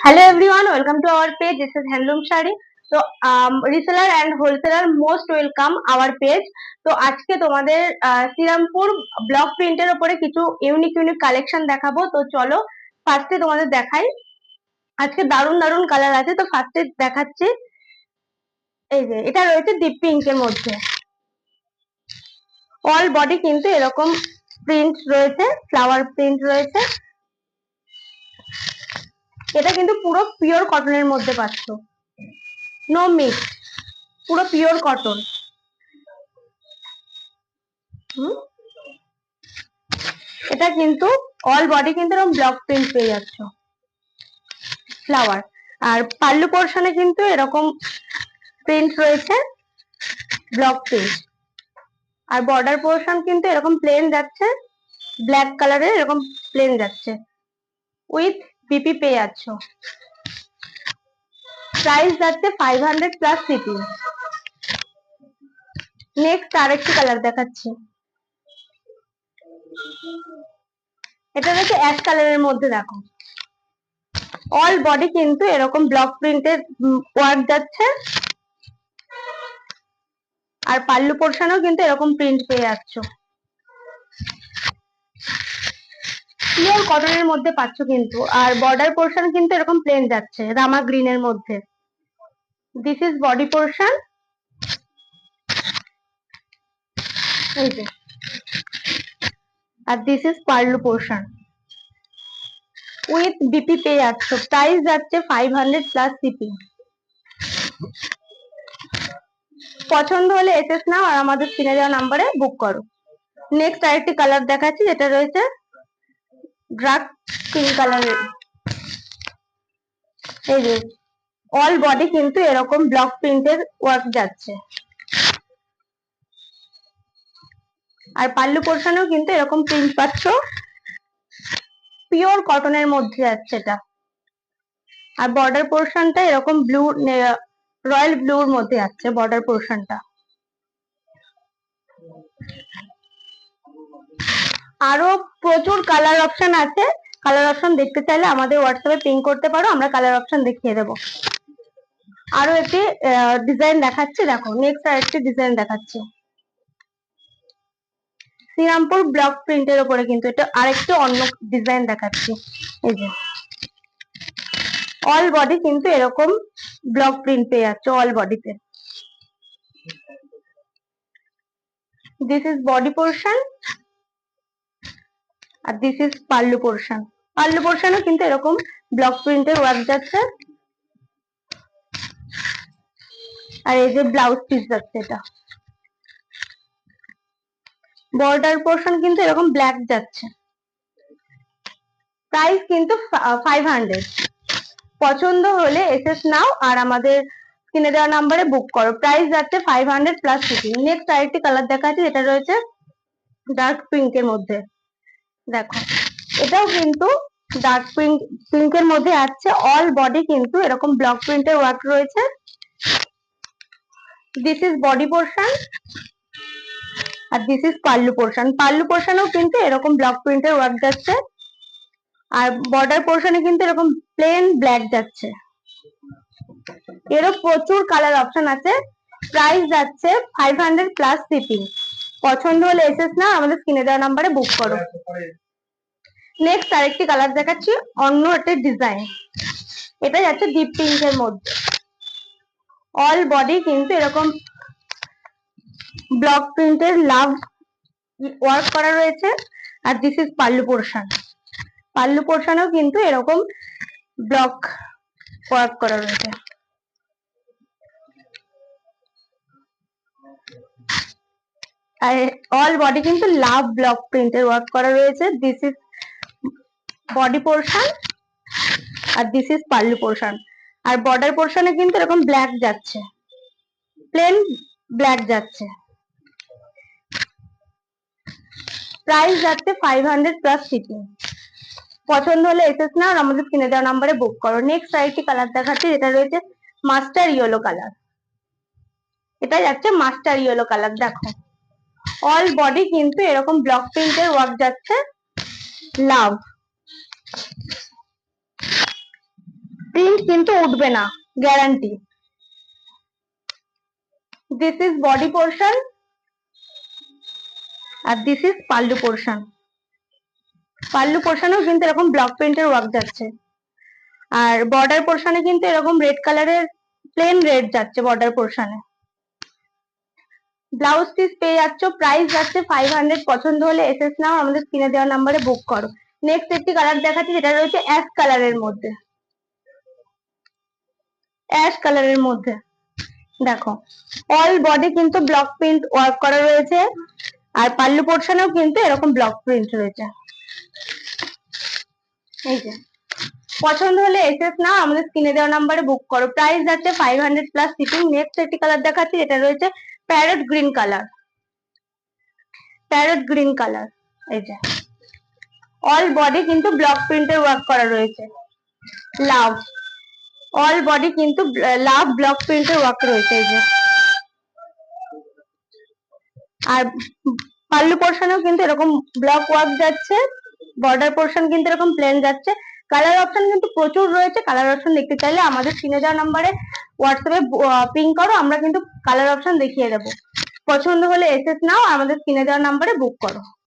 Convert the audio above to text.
Hello everyone, welcome to our page. This is Handloom Shari. So reseller and wholesaler most welcome our page. তো আজকে তোমাদের Serampore block প্রিন্টের উপরে কিছু unique collection দেখাবো। তো চলো ফার্স্টে তোমাদের দেখাই। আজকে দারুন দারুন কালার আছে। তো ফার্স্টে দেখাচ্ছি, এই যে এটা রয়েছে ডিপ পিঙ্কের মধ্যে। অল বডি কিন্তু এরকম প্রিন্ট রয়েছে, ফ্লাওয়ার প্রিন্ট রয়েছে। এটা কিন্তু পুরো পিওর কটনের মধ্যে পাচ্ছ, নো মিক্স, পুরো পিওর কটন। এটা কিন্তু অল বডি কিন্তু এরকম ব্লক প্রিন্ট পেয়ে যাচ্ছ, ফ্লাওয়ার। আর পাল্লু পোর্শনে কিন্তু এরকম প্রিন্ট রয়েছে, ব্লক প্রিন্ট। আর বর্ডার পোর্শন কিন্তু এরকম প্লেন যাচ্ছে, ব্ল্যাক কালারের এরকম প্লেন যাচ্ছে, উইথ বিপি পেয়ে যাচ্ছ। প্রাইস যাচ্ছে 500 প্লাস শিপিং। নেক্সট আরেকটি কালার দেখাচ্ছি, এটা হচ্ছে অ্যাশ কালারের মধ্যে। দেখো অল বডি কিন্তু এরকম ব্লক প্রিন্টের ওয়ার্ক যাচ্ছে, আর পাল্লু পোর্শনেও কিন্তু এরকম প্রিন্ট পেয়ে যাচ্ছ। পিওর কটনের মধ্যে পাচ্ছ কিন্তু। আর বর্ডার পোর্শন কিন্তু এরকম প্লেন যাচ্ছে, রামা গ্রিনের মধ্যে। দিস ইজ বডি পোর্শন, এই যে। আর this is pallu portion with BP পেয়ে যাচ্ছ। প্রাইস যাচ্ছে 500 প্লাস শিপিং। পছন্দ হলে এসএস নাও আর আমাদের স্ক্রিনে দেওয়া নাম্বারে বুক করো। নেক্সট আরেকটি কালার দেখাচ্ছি, যেটা রয়েছে ডার্ক পিঙ্ক কালারের। এই যে অল বডি কিন্তু এরকম ব্লক প্রিন্টের ওয়ার্ক যাচ্ছে, আর পাল্লু পোর্শনেও কিন্তু এরকম প্রিন্ট পাচ্ছ, পিওর কটনের মধ্যে যাচ্ছে এটা। আর বর্ডার পোর্শনটা এরকম ব্লু, রয়্যাল ব্লুর মধ্যে যাচ্ছে বর্ডার পোর্শনটা। আরো প্রচুর কালার অপশন আছে। কালার অপশন দেখতে চাইলে আমাদের হোয়াটসঅ্যাপে পিং করতে পারো, আমরা কালার অপশন দেখিয়ে দেবো। আরো একটি ডিজাইন দেখাচ্ছি, দেখো নেক্সট আরেকটি ডিজাইন দেখাচ্ছি শ্রীরামপুর ব্লক প্রিন্টের উপরে, কিন্তু এটা আরেকটু অন্য ডিজাইন দেখাচ্ছি। এই যে অল বডি কিন্তু এরকম ব্লক প্রিন্ট পেয়ে যাচ্ছে অল বডিতে। দিস ইজ বডি পোর্শন, আর this is pallu portion. Pallu পোর্শনও কিন্তু এরকম ব্লক প্রিন্টের ওয়ার্ক যাচ্ছে, আর এই যে ব্লাউজ পিস যাচ্ছে এটা। বর্ডার পোর্শন কিন্তু এরকম ব্ল্যাক যাচ্ছে। প্রাইস কিন্তু 500। পছন্দ হলে এসএস নাও আর আমাদের স্ক্রিনে দেওয়া নাম্বারে বুক করো। প্রাইস যাচ্ছে 500 প্লাস শিপিং। নেক্সট আরেকটি কালার দেখাচ্ছি, যেটা রয়েছে ডার্ক পিঙ্কের মধ্যে। দেখো এটাও কিন্তু ডার্ক পিঙ্কের মধ্যে আছে। অল বডি কিন্তু এরকম ব্লক প্রিন্টের ওয়ার্ক রয়েছে। দিস ইজ বডি পোর্শন, আর this is pallu portion. Pallu পোর্শনেও কিন্তু এরকম ব্লক প্রিন্টের ওয়ার্ক যাচ্ছে, আর বর্ডার পোর্শনে কিন্তু এরকম প্লেন ব্ল্যাক যাচ্ছে। এরও প্রচুর কালার অপশন আছে। প্রাইস যাচ্ছে 500 প্লাস শিপিং। পছন্দ হলে এসএস না আমাদের স্ক্রিনে দেওয়া নাম্বারে বুক করো। নেক্সট আরেকটি কালার দেখাচ্ছি, অন্য একটা ডিজাইন। এটা যাচ্ছে ডিপ পিঙ্কের মধ্যে। অল বডি কিন্তু এরকম ব্লক প্রিন্টের লাভ ওয়ার্ক করা রয়েছে, আর this is pallu portion. Pallu পোর্শনেও কিন্তু এরকম ব্লক ওয়ার্ক করা রয়েছে। আর অল বডি কিন্তু লাভ ব্লক প্রিন্টের ওয়ার্ক করা রয়েছে। দিস ইজ বডি পোর্শন, আর দিস ইজ পাল্লু পোর্শন। আর বর্ডার পোর্শনে কিন্তু এরকম ব্ল্যাক যাচ্ছে, প্লেন ব্ল্যাক যাচ্ছে। প্রাইস যাচ্ছে 500 প্লাস শিপিং। পছন্দ হলে এসএস না আর আমাদের স্ক্রিনে দেওয়া নাম্বারে বুক করো। নেক্সট আরেকটি কালার দেখাচ্ছি, যেটা রয়েছে মাস্টার ইয়েলো কালার। এটা যাচ্ছে মাস্টার ইয়েলো কালার। দেখো অল বডি কিন্তু এরকম ব্লক প্রিন্টের ওয়ার্ক যাচ্ছে, লাভ। প্রিন্ট কিন্তু উঠবে না, guarantee. This is body portion আর this is pallu portion. Pallu পোর্শনেও কিন্তু এরকম ব্লক প্রিন্টের ওয়ার্ক যাচ্ছে। আর বর্ডার পোর্শনে কিন্তু এরকম রেড কালারের প্লেন রেড যাচ্ছে বর্ডার পোর্শনে। ব্লাউজ পিস পেয়ে যাচ্ছ, প্রাইস যাচ্ছে 500। পছন্দ হলে এসএস নাও, আমাদের স্ক্রিনে দেওয়া নাম্বারে বুক করো। নেক্সট একটি কালার দেখাচ্ছি, যেটা রয়েছে অ্যাশ কালারের মধ্যে। অ্যাশ কালারের মধ্যে দেখো, অল বডি কিন্তু ব্লক প্রিন্ট ওয়ার্ক করা রয়েছে, আর পাল্লু পোর্শনেও কিন্তু এরকম ব্লক প্রিন্ট রয়েছে। এই যে, পছন্দ হলে এসএস নাও, আমাদের স্ক্রিনে দেওয়া নাম্বারে বুক করো। প্রাইস যাচ্ছে 500 প্লাস শিপিং। নেক্সট একটি কালার দেখাচ্ছি, যেটা রয়েছে parrot green colour. Parrot green colour, এই যে অল বডি কিন্তু ব্লক প্রিন্টের ওয়ার্ক করা রয়েছে। লাভ, অল বডি কিন্তু লাভ ব্লক প্রিন্টের ওয়ার্ক রয়েছে। এই যে, আর পাল্লু পোর্শনেও কিন্তু এরকম ব্লক ওয়ার্ক যাচ্ছে, বর্ডার পোর্শন কিন্তু এরকম প্লেন যাচ্ছে। কালার অপশন কিন্তু প্রচুর রয়েছে। কালার অপশন দেখতে চাইলে আমাদের স্ক্রিনে দেওয়া নাম্বারে হোয়াটসঅ্যাপে পিং করো, আমরা কিন্তু কালার অপশন দেখিয়ে দেবো। পছন্দ হলে এসএস নাও, আমাদের স্ক্রিনে দেওয়া নাম্বারে বুক করো।